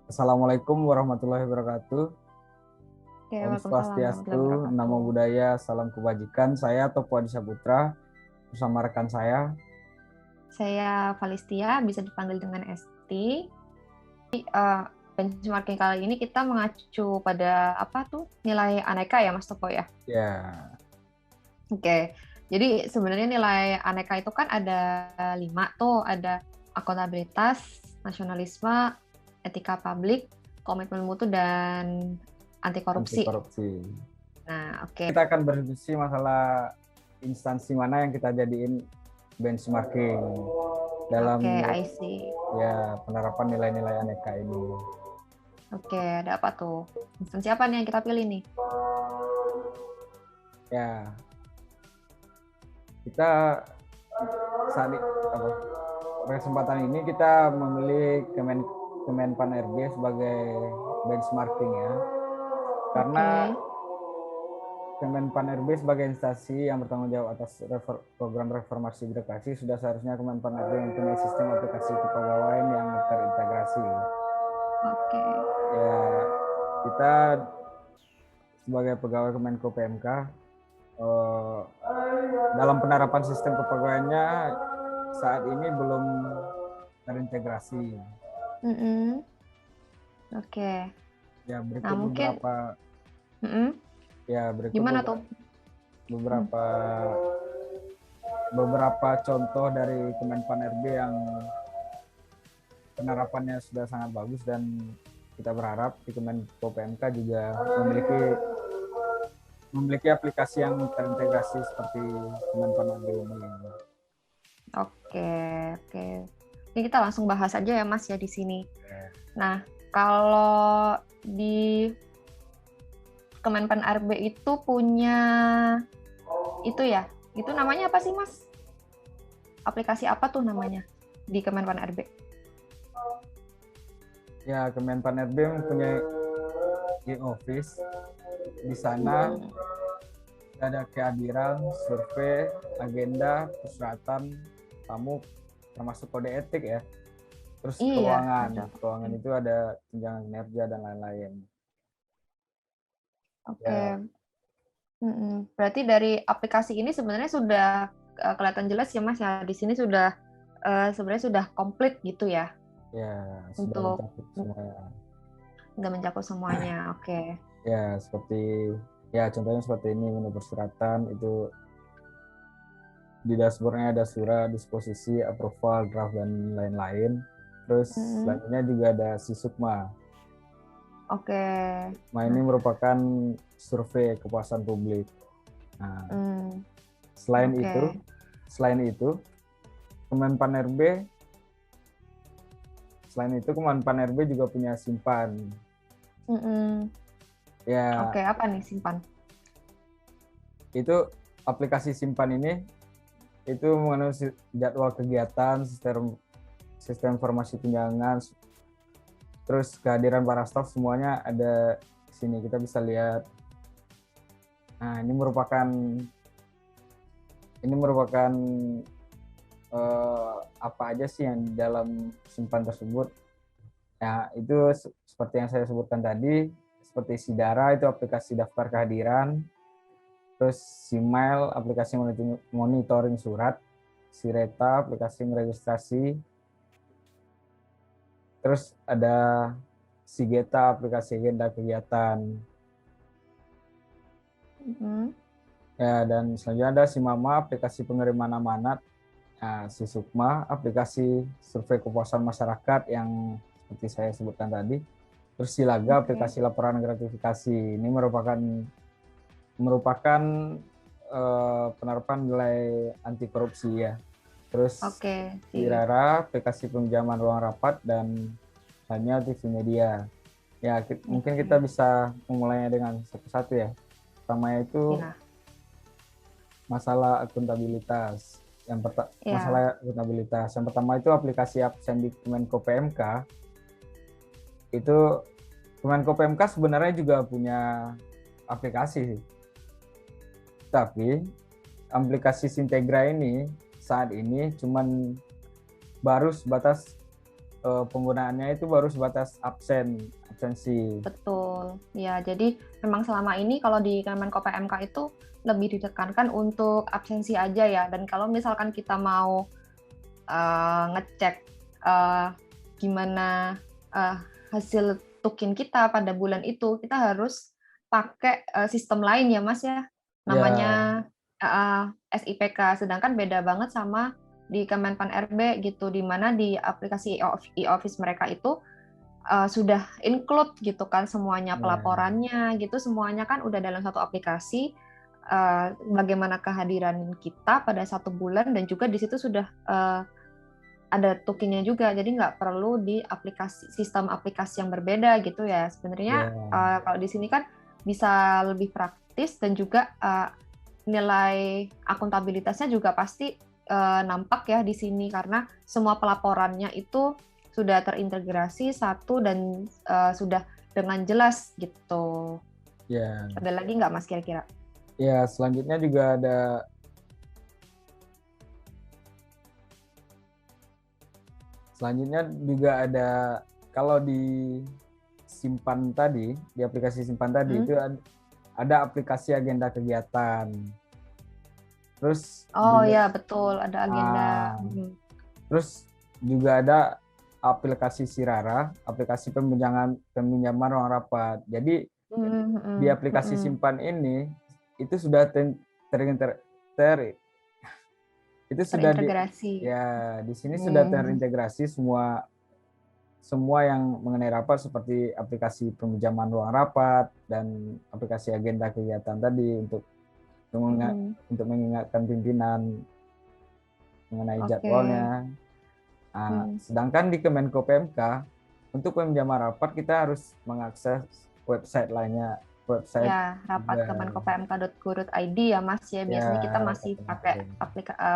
Assalamualaikum warahmatullahi wabarakatuh. Oke, Om Waalaikumsalam warahmatullahi Swastiastu, Namo wabarakatuh. Buddhaya, Salam Kebajikan. Saya Topo Adi Saputra bersama rekan saya. Saya Valistia, bisa dipanggil dengan Esti. Eh, Benchmarking kali ini kita mengacu pada apa tuh nilai aneka ya Mas Topo ya. Ya, Oke, jadi sebenarnya nilai aneka itu kan ada 5 tuh, ada akuntabilitas, nasionalisme, etika publik, komitmen mutu, dan anti anti korupsi. korupsi. Nah, oke. Kita akan berdiskusi masalah instansi mana yang kita jadiin benchmarking dalam Oke, I see. penerapan nilai-nilai aneka ini. Oke, ada apa tuh? Instansi apa nih yang kita pilih nih? Ya, kita saat apa, kesempatan ini kita memilih Kemenpan RB sebagai benchmarking ya. Karena Oke. Kemenpan RB sebagai instansi yang bertanggung jawab atas program reformasi birokrasi, sudah seharusnya Kemenpan RB mempunyai sistem aplikasi kepegawaian yang terintegrasi. Oke. Ya, kita sebagai pegawai Kemenko PMK dalam penerapan sistem kepegawaiannya saat ini belum terintegrasi. Mm-mm. Oke. Ya, Nah, berikut mungkin beberapa mm-mm. ya berikut Gimana tuh? beberapa beberapa contoh dari Kemenpan RB yang penerapannya sudah sangat bagus, dan kita berharap di Kemenko PMK juga memiliki aplikasi yang terintegrasi seperti Kemenpan RB ini. Oke, oke. Ini kita langsung bahas aja ya Mas ya di sini. Nah, kalau di Kemenpan RB itu punya itu ya, itu namanya apa sih Mas? Aplikasi apa tuh namanya di Kemenpan RB? Ya, Kemenpan RB mempunyai e-office. Di sana ada kehadiran, survei, agenda, persyaratan, tamu, termasuk kode etik ya. Terus Iya, ada. keuangan itu ada tunjangan kinerja dan lain-lain. Oke. Ya, Berarti dari aplikasi ini sebenarnya sudah kelihatan jelas ya Mas ya. Di sini sudah sebenarnya sudah komplit gitu ya ya sudah untuk mencakup semua. sudah mencakup semuanya. Oke. Ya, contohnya seperti ini, menu persyaratan itu di dashboardnya ada surat, disposisi, approval, draft, dan lain-lain. Terus Mm-mm. selanjutnya juga ada Sisukma. Oke. Ini merupakan survei kepuasan publik. Nah, Mm, selain oke. itu, selain itu, Kemenpan RB, Kemenpan RB juga punya Simpan. Mm-mm. Ya, Oke, apa nih simpan? itu aplikasi Simpan ini itu mengenai jadwal kegiatan, sistem informasi tunjangan, terus kehadiran para staf, semuanya ada di sini, kita bisa lihat. Nah, ini merupakan apa aja sih yang di dalam Simpan tersebut. Ya, itu seperti yang saya sebutkan tadi, seperti Sidara itu aplikasi daftar kehadiran, terus Simail aplikasi monitoring surat, Sireta aplikasi registrasi, terus ada Sigeta aplikasi agenda kegiatan. Mm-mm. Ya, dan selanjutnya ada Simama aplikasi pengiriman amanat. Nah, Sisukma aplikasi survei kepuasan masyarakat yang seperti saya sebutkan tadi. Terus Silaga Oke. aplikasi laporan gratifikasi. Ini merupakan penerapan nilai anti korupsi ya. Terus Oke, sip. Sirara aplikasi pinjaman ruang rapat, dan hanya TV media. Ya, mungkin kita Oke. bisa memulainya dengan satu-satu ya. Pertama itu Nah, masalah akuntabilitas. ya. Masalah akuntabilitas. Yang pertama itu aplikasi absen di Kemenko PMK. Itu Kemenko PMK sebenarnya juga punya aplikasi, tapi aplikasi Sintegra ini saat ini cuman baru sebatas penggunaannya itu baru sebatas absensi. Betul. Ya, jadi memang selama ini kalau di Kemenko PMK itu lebih ditekankan untuk absensi aja ya. Dan kalau misalkan kita mau ngecek gimana hasil tukin kita pada bulan itu, kita harus pakai sistem lain ya Mas ya, namanya SIPK. Sedangkan beda banget sama di Kemenpan RB gitu, di mana di aplikasi e-office mereka itu sudah include gitu kan semuanya, pelaporannya gitu, semuanya kan udah dalam satu aplikasi. Bagaimana kehadiran kita pada satu bulan, dan juga di situ sudah ada tukingnya juga, jadi nggak perlu di sistem aplikasi yang berbeda gitu ya. Sebenarnya kalau di sini kan bisa lebih praktis, dan juga nilai akuntabilitasnya juga pasti nampak ya di sini, karena semua pelaporannya itu sudah terintegrasi satu dan sudah dengan jelas gitu. Ya. Ada lagi nggak Mas kira-kira? Ya, selanjutnya juga ada kalau di simpan tadi, di aplikasi simpan tadi itu ada aplikasi agenda kegiatan. Terus ya betul, ada agenda. Terus juga ada aplikasi Sirara, aplikasi peminjaman ruang rapat. Jadi di aplikasi simpan ini itu sudah itu sudah terintegrasi. di sini sudah terintegrasi semua yang mengenai rapat, seperti aplikasi peminjaman ruang rapat dan aplikasi agenda kegiatan tadi untuk mengingatkan pimpinan mengenai jadwalnya. Sedangkan di Kemenko PMK untuk peminjaman rapat kita harus mengakses website lainnya. Rapat.kemenkopmk.go.id ya Mas ya. Biasanya kita masih pakai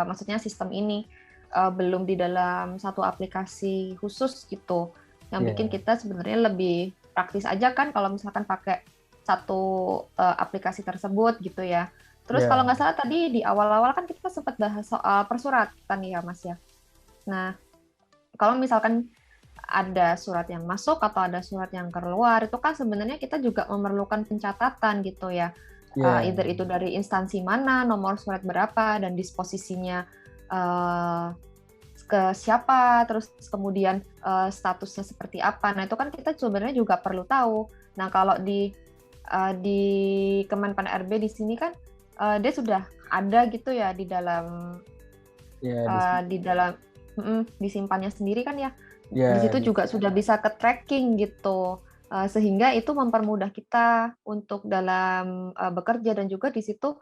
maksudnya sistem ini belum di dalam satu aplikasi khusus gitu. Yang bikin kita sebenarnya lebih praktis aja kan kalau misalkan pakai satu aplikasi tersebut gitu ya. Terus kalau nggak salah tadi di awal-awal kan kita sempat bahas soal persuratan ya Mas ya. Nah, kalau misalkan ada surat yang masuk atau ada surat yang keluar, itu kan sebenarnya kita juga memerlukan pencatatan gitu ya. Either itu dari instansi mana, nomor surat berapa, dan disposisinya ke siapa, terus kemudian statusnya seperti apa. Nah, itu kan kita sebenarnya juga perlu tahu. Nah, kalau di Kemenpan RB di sini kan dia sudah ada gitu ya di dalam disimpannya sendiri kan ya. Di situ juga sudah bisa ke tracking gitu, sehingga itu mempermudah kita untuk dalam bekerja, dan juga di situ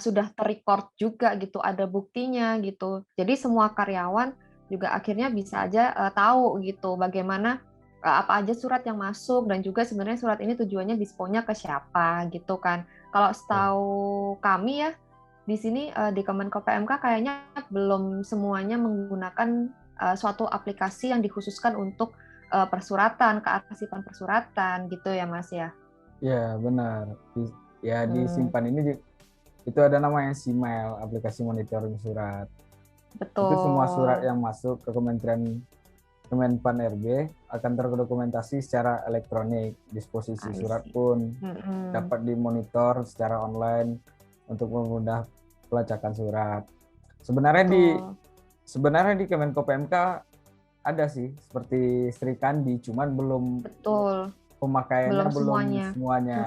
sudah terrecord juga gitu, ada buktinya gitu. Jadi semua karyawan juga akhirnya bisa aja tahu gitu bagaimana apa aja surat yang masuk, dan juga sebenarnya surat ini tujuannya disponnya ke siapa gitu kan. Kalau setahu kami ya di sini di Kemenko PMK kayaknya belum semuanya menggunakan suatu aplikasi yang dikhususkan untuk persuratan, kearsipan persuratan gitu ya Mas ya. Ya benar. Di simpan ini itu ada namanya Simail, aplikasi monitoring surat. Betul. Itu semua surat yang masuk ke Kemenpan RB akan terdokumentasi secara elektronik. Disposisi surat pun dapat dimonitor secara online untuk memudahkan pelacakan surat. Sebenarnya di Kemenko PMK ada sih seperti Sri Kandi, cuman belum pemakaiannya belum semuanya.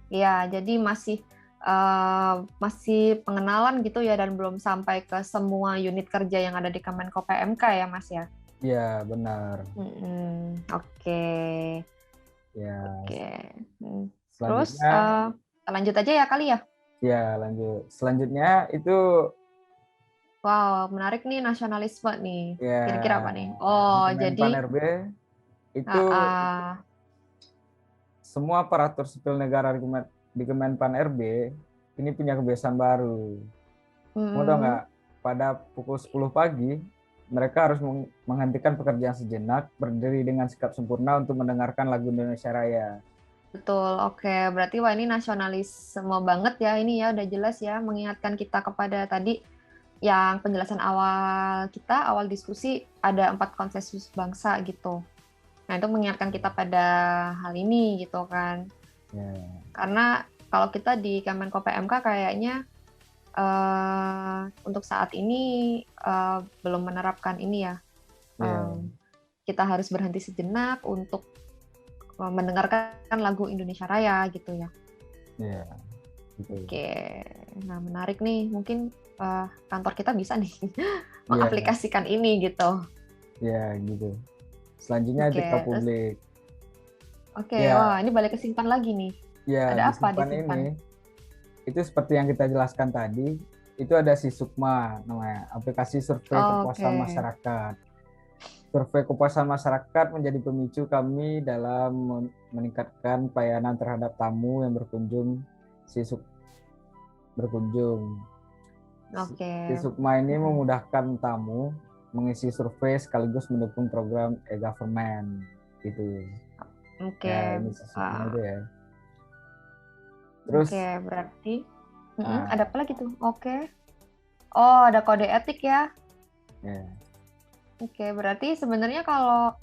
Ya, jadi masih pengenalan gitu ya, dan belum sampai ke semua unit kerja yang ada di Kemenko PMK ya Mas ya. Iya benar. Oke. Ya. Terus lanjut aja ya kali ya. Ya lanjut. Selanjutnya itu. Wow, menarik nih, nasionalisme nih. Kira-kira apa nih? Jadi RB itu semua aparatur sipil negara di Kemenpan RB ini punya kebiasaan baru. Mau tahu nggak? Pada pukul 10 pagi mereka harus menghentikan pekerjaan sejenak, berdiri dengan sikap sempurna untuk mendengarkan lagu Indonesia Raya. Betul, oke. Berarti wah ini nasionalisme banget ya, ini ya udah jelas ya, mengingatkan kita kepada tadi yang penjelasan awal diskusi ada 4 konsensus bangsa gitu. Nah, itu mengingatkan kita pada hal ini gitu kan. Karena kalau kita di Kemenko PMK kayaknya untuk saat ini belum menerapkan ini ya. Kita harus berhenti sejenak untuk mendengarkan lagu Indonesia Raya gitu ya. Oke, nah menarik nih. Mungkin kantor kita bisa nih mengaplikasikan ini gitu. Ya, gitu. Selanjutnya etika publik. Oke, wah ini balik ke Simpan lagi nih. Ya, ada apa di Simpan ini? Itu seperti yang kita jelaskan tadi, itu ada si Sukma namanya, aplikasi survei kepuasan masyarakat. Survei kepuasan masyarakat menjadi pemicu kami dalam meningkatkan pelayanan terhadap tamu yang berkunjung. Si Sukma ini memudahkan tamu mengisi survei sekaligus mendukung program e-government gitu. Ini si Sukma itu ya. Terus berarti ada apa lagi tuh? Oh, ada kode etik ya. Berarti sebenarnya kalau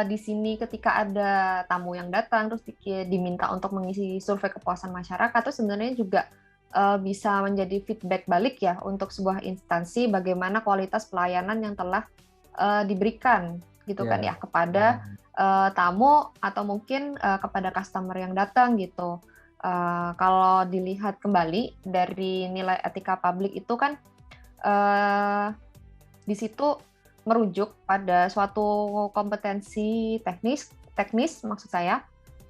di sini ketika ada tamu yang datang terus diminta untuk mengisi survei kepuasan masyarakat, itu sebenarnya juga bisa menjadi feedback balik ya untuk sebuah instansi bagaimana kualitas pelayanan yang telah diberikan gitu kan ya kepada tamu atau mungkin kepada customer yang datang gitu. Kalau dilihat kembali dari nilai etika publik itu kan di situ merujuk pada suatu kompetensi teknis maksud saya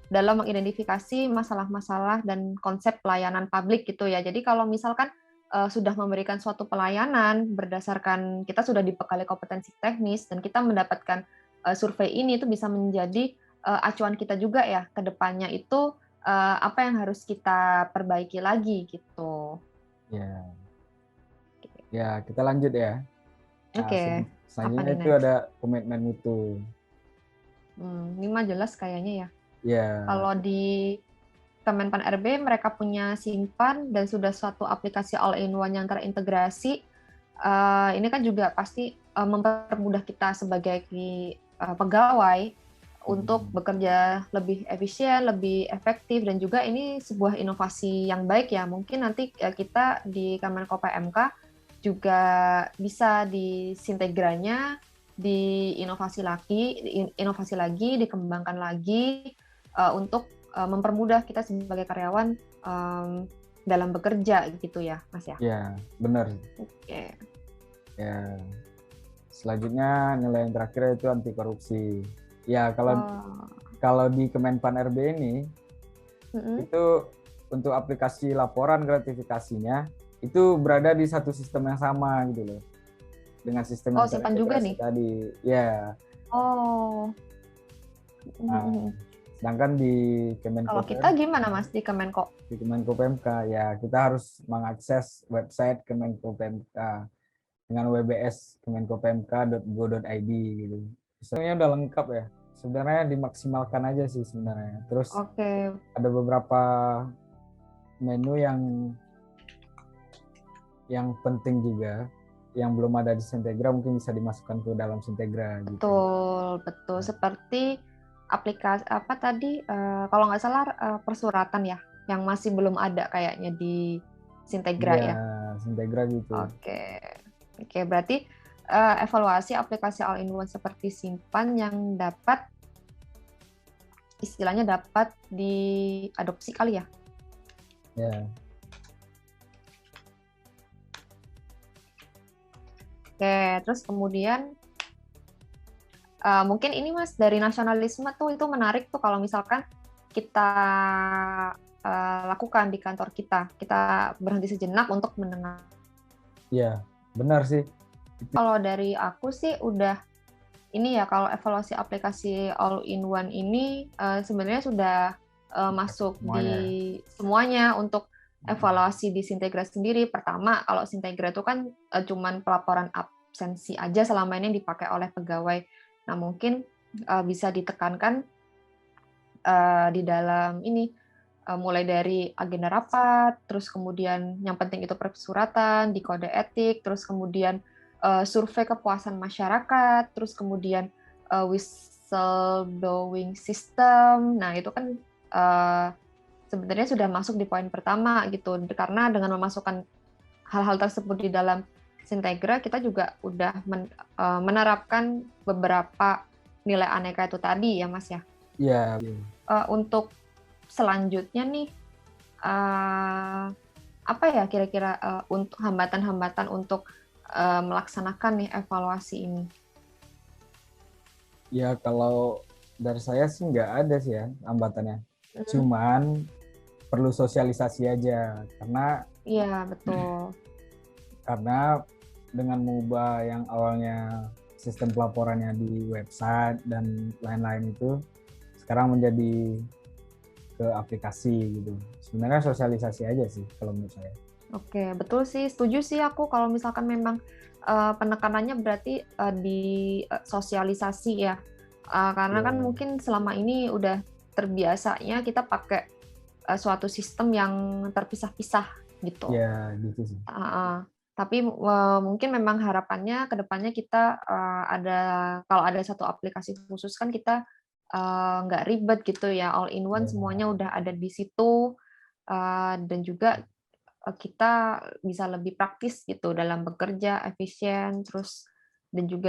dalam mengidentifikasi masalah-masalah dan konsep pelayanan publik gitu ya. Jadi kalau misalkan sudah memberikan suatu pelayanan berdasarkan kita sudah dibekali kompetensi teknis dan kita mendapatkan survei ini, itu bisa menjadi acuan kita juga ya ke depannya itu apa yang harus kita perbaiki lagi gitu. Ya, kita lanjut ya. Selanjutnya itu ada komitmen mutu. Ini mah jelas kayaknya ya. Kalau di Kemenpan RB mereka punya Simpan dan sudah suatu aplikasi all-in-one yang terintegrasi. Ini kan juga pasti mempermudah kita sebagai pegawai untuk bekerja lebih efisien, lebih efektif, dan juga ini sebuah inovasi yang baik ya. Mungkin nanti kita di Kemenko PMK juga bisa disintegranya, diinovasi lagi, dikembangkan lagi untuk mempermudah kita sebagai karyawan dalam bekerja gitu ya, Mas ya? Ya, benar. Ya, selanjutnya nilai yang terakhir itu anti korupsi. Ya, kalau di Kemenpan RB ini itu untuk aplikasi laporan gratifikasinya itu berada di satu sistem yang sama gitu loh, dengan sistem yang Simpan juga nih tadi. Ya. Sedangkan di Kemenko kalau kita gimana Mas di Kemenko? Di Kemenko PMK ya kita harus mengakses website Kemenko PMK dengan WBS kemenkopmk.go.id gitu. Sebenarnya udah lengkap ya. Sebenarnya dimaksimalkan aja sih sebenarnya. Terus ada beberapa menu yang penting juga yang belum ada di Sintegra mungkin bisa dimasukkan ke dalam Sintegra gitu. Betul. Seperti aplikasi apa tadi kalau nggak salah persuratan ya yang masih belum ada kayaknya di Sintegra ya. Sintegra gitu. Oke, berarti evaluasi aplikasi all-in-one seperti Simpan yang istilahnya dapat diadopsi kali ya. Ya. Oke, terus kemudian mungkin ini Mas dari nasionalisme tuh itu menarik tuh kalau misalkan kita lakukan di kantor kita berhenti sejenak untuk mendengar. Iya, benar sih. Kalau dari aku sih udah ini ya, kalau evaluasi aplikasi all-in-one ini sebenarnya sudah masuk di semuanya untuk evaluasi di Sintegra sendiri. Pertama, kalau Sintegra itu kan cuman pelaporan absensi aja selama ini dipakai oleh pegawai. Nah, mungkin bisa ditekankan di dalam ini mulai dari agenda rapat, terus kemudian yang penting itu persuratan, di kode etik, terus kemudian survei kepuasan masyarakat, terus kemudian whistleblowing system. Nah, itu kan sebenarnya sudah masuk di poin pertama gitu. Karena dengan memasukkan hal-hal tersebut di dalam Sintegra, kita juga udah menerapkan beberapa nilai aneka itu tadi ya, Mas ya. Iya. Untuk selanjutnya nih, apa ya kira-kira untuk hambatan-hambatan untuk melaksanakan nih evaluasi ini? Ya kalau dari saya sih nggak ada sih ya hambatannya. Cuman perlu sosialisasi aja Iya betul. Karena dengan mengubah yang awalnya sistem pelaporannya di website dan lain-lain itu sekarang menjadi ke aplikasi gitu. Sebenarnya sosialisasi aja sih kalau menurut saya. Oke, betul sih, setuju sih aku kalau misalkan memang penekanannya berarti di sosialisasi ya. Karena kan mungkin selama ini udah terbiasanya kita pakai suatu sistem yang terpisah-pisah gitu. Ya, gitu sih. Tapi mungkin memang harapannya ke depannya kita kalau ada satu aplikasi khusus kan kita nggak ribet gitu ya, all in one semuanya udah ada di situ, dan juga kita bisa lebih praktis gitu dalam bekerja, efisien, terus dan juga